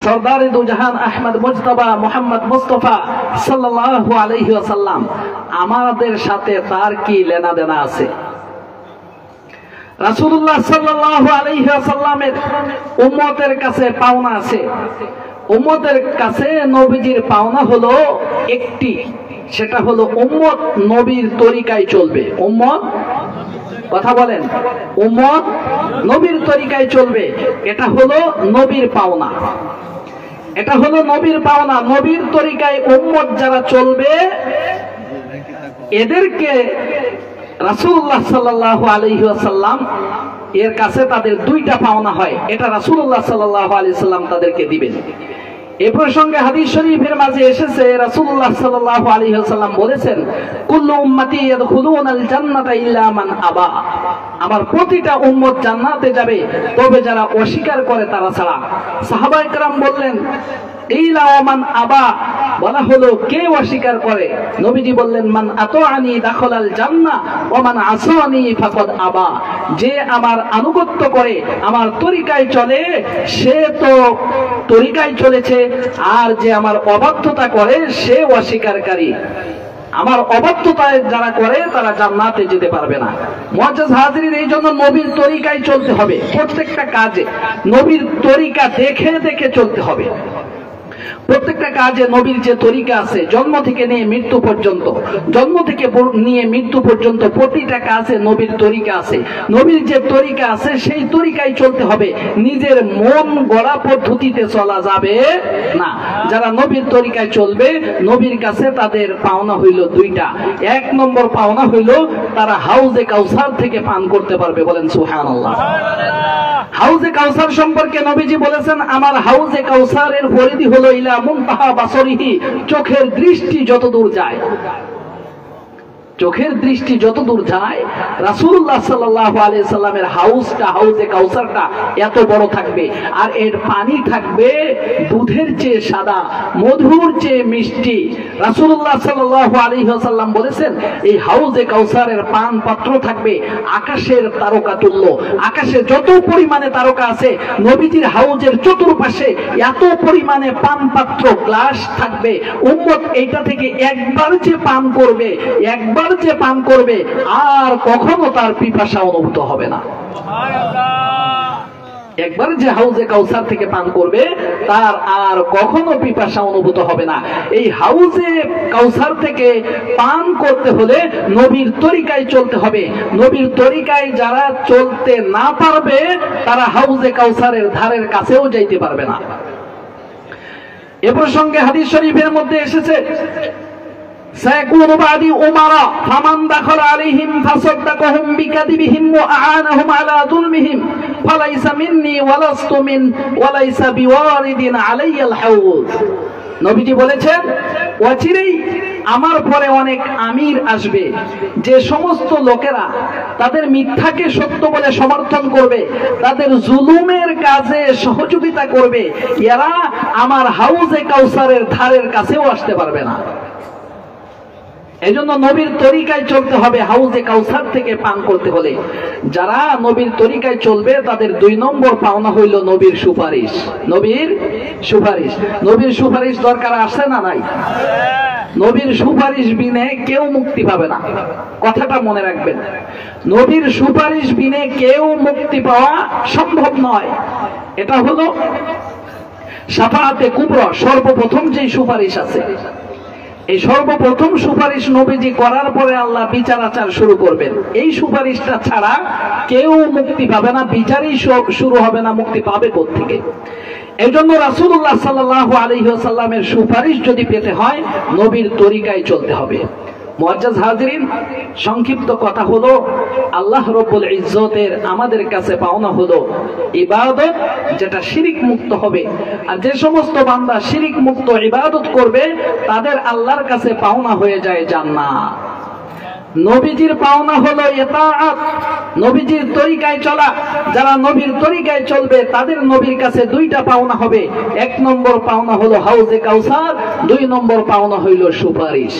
সরদারে দু জাহান আহমদ মুজতবা মুহাম্মদ মুস্তাফা সাল্লাল্লাহু আলাইহি ওয়াসাল্লাম, আমাদের সাথে তার কি লেনা দেনা আছে? রাসূলুল্লাহ সাল্লাল্লাহু আলাইহি ওয়াসাল্লামের উম্মতের কাছে পাওনা আছে। উম্মতের কাছে নবীজির পাওনা হলো একটি, সেটা হলো উম্মত নবীর তরিকায় চলবে। উম্মত, কথা বলেন, উম্মত নবীর তরিকায় চলবে, এটা হলো নবীর পাওনা। এটা হলো নবীর পাওনা। নবীর তরিকায় উম্মত যারা চলবে এদেরকে রাসূলুল্লাহ সাল্লাল্লাহু আলাইহি ওয়াসাল্লাম এর কাছে তাদের দুইটা পাওনা হয়, এটা রাসূলুল্লাহ সাল্লাল্লাহু আলাইহি ওয়াসাল্লাম তাদেরকে দিবেন। এই প্রসঙ্গে হাদিস শরীফের মাঝে এসেছে রাসূলুল্লাহ সাল্লাল্লাহু আলাইহি ওয়াসাল্লাম বলেছেন, কুল্লু উম্মতি ইয়াদখুলুনাল জান্নাতা ইল্লা মান আবা, আমার প্রতিটা উম্মত জান্নাতে যাবে তবে যারা অস্বীকার করে তারা ছাড়া। সাহাবায়ে কেরাম বললেন, ইলা মান আবা, বলা হলো কে অস্বীকার করে? নবীজি বললেন, মান আতাআনি দাখালাল জান্নাহ ওয়া মান আসানি ফাকাদ আবা, যে আমার আনুগত্য করে আমার তরিকায় চলে সে তো তরিকায় চলেছে, আর যে আমার অবাধ্যতা করে সে অস্বীকারী। আমার অবাধ্যতায় যারা করে তারা জান্নাতে যেতে পারবে না। মুআজ্জাজ হাজিরিন, এই জন্য নবীর তরিকায় চলতে হবে। প্রত্যেকটা কাজে নবীর তরিকা দেখে দেখে চলতে হবে। প্রত্যেকটা কাজে নবীর যে তরিকা আছে, জন্ম থেকে নিয়ে মৃত্যু পর্যন্ত, জন্ম থেকে নিয়ে মৃত্যু পর্যন্ত প্রতিটা কাজে নবীর তরিকা আছে। নবীর যে তরিকা আছে সেই তরিকায় চলতে হবে, নিজের মন গড়া পদ্ধতিতে চলা যাবে না। যারা নবীর তরিকায় চলবে নবীর কাছে তাদের পাওনা হইল দুইটা। এক নম্বর পাওনা হইল তারা হাউজে কাউসার থেকে পান করতে পারবে। বলেন সুবহানাল্লাহ। হাউজে কাউসার সম্পর্কে নবীজি বলেছেন, আমার হাউজে কাউসারের পরিধি হলো ইলা মুনতাহা বাসরিহি, চোখের দৃষ্টি যত দূর যায়। চোখের দৃষ্টি যত দূর যায় রাসূলুল্লাহ সাল্লাল্লাহু আলাইহি সাল্লামের হাউজে কাউসারটা এত বড় থাকবে, আর এর পানি থাকবে দুধের চেয়ে সাদা, মধুর চেয়ে মিষ্টি। রাসূলুল্লাহ সাল্লাল্লাহু আলাইহি ওয়াসাল্লাম বলেছেন, এই হাউজে কাউসারের পান পাত্র থাকবে আকাশের তারকা তুল্য। আকাশে যত পরিমাণে তারকা আছে, নবীজির হাউজের চতুর্পাশে এত পরিমাণে পান পাত্র, গ্লাস থাকবে। উম্মত এইটা থেকে একবার যে পান করবে, একবার যে পান করবে আর কখনো তার পিপাসা অনুভূত হবে না। একবার যে হাউজে কাউসার থেকে পান করবে তার আর কখনো পিপাসা অনুভূত হবে না। এই হাউজে কাউসার থেকে পান করতে হলে নবীর তরিকায় চলতে হবে। নবীর তরিকায় যারা চলতে না পারবে তারা হাউজে কাউসারের ধারের কাছেও যাইতে পারবে না। এ প্রসঙ্গে হাদিস শরীফের মধ্যে এসেছে, سيكون بعدي أمراء فمن دخل عليهم فصدقهم بكذبهم وأعانهم على ظلمهم فليس مني ولست من وليس بوارد علي الحوض। নবীজি বলেছেন, অচিরেই আমার পরে অনেক আমির আসবে, যে সমস্ত লোকেরা তাদের মিথ্যাকে সত্য বলে সমর্থন করবে, তাদের জুলুমের কাজে সহযোগিতা করবে, এরা আমার হাউজে কাউসারের ধারের কাছেও আসতে পারবে না। এজন্য নবীর তরিকায় চলতে হবে হাউজে কাউসার থেকে পান করতে হলে। যারা নবীর তরিকায় চলবে তাদের দুই নম্বর পাওনা হইল নবীর সুপারিশ। নবীর সুপারিশ, নবীর সুপারিশ দরকার আছে না নাই? নবীর সুপারিশ বিনে কেউ মুক্তি পাবে না, কথাটা মনে রাখবেন। নবীর সুপারিশ বিনে কেউ মুক্তি পাওয়া সম্ভব নয়। এটা হলো শাফাআতে কুবরা, সর্বপ্রথম যে সুপারিশ আছে। এই সর্বপ্রথম সুপারিশ নবীজি করার পরে আল্লাহ বিচার আচার শুরু করবেন। এই সুপারিশটা ছাড়া কেউ মুক্তি পাবে না, বিচারই শুরু হবে না, মুক্তি পাবে কোত্থেকে? এই জন্য রাসূলুল্লাহ সাল্লাল্লাহু আলাইহি ওয়াসাল্লামের সুপারিশ যদি পেতে হয় নবীর তরিকায় চলতে হবে। মুআজ্জাজ হাজিরিন, সংক্ষিপ্ত কথা হলো, আল্লাহ রাব্বুল ইজ্জতের আমাদের কাছে পাওনা হলো ইবাদত যেটা শিরিক মুক্ত হবে। আর যে সমস্ত বান্দা শিরিক মুক্ত ইবাদত করবে তাদের আল্লাহর কাছে পাওনা হয়ে যায় জান্নাত। নবীজির পাওনা হলো ইতাআত, নবীজির তরিকায় চলা। যারা নবীর তরিকায় চলবে তাদের নবীর কাছে দুইটা পাওনা হবে। এক নম্বর পাওনা হলো হাউজে কাউসার, দুই নম্বর পাওনা হইল সুপারিশ।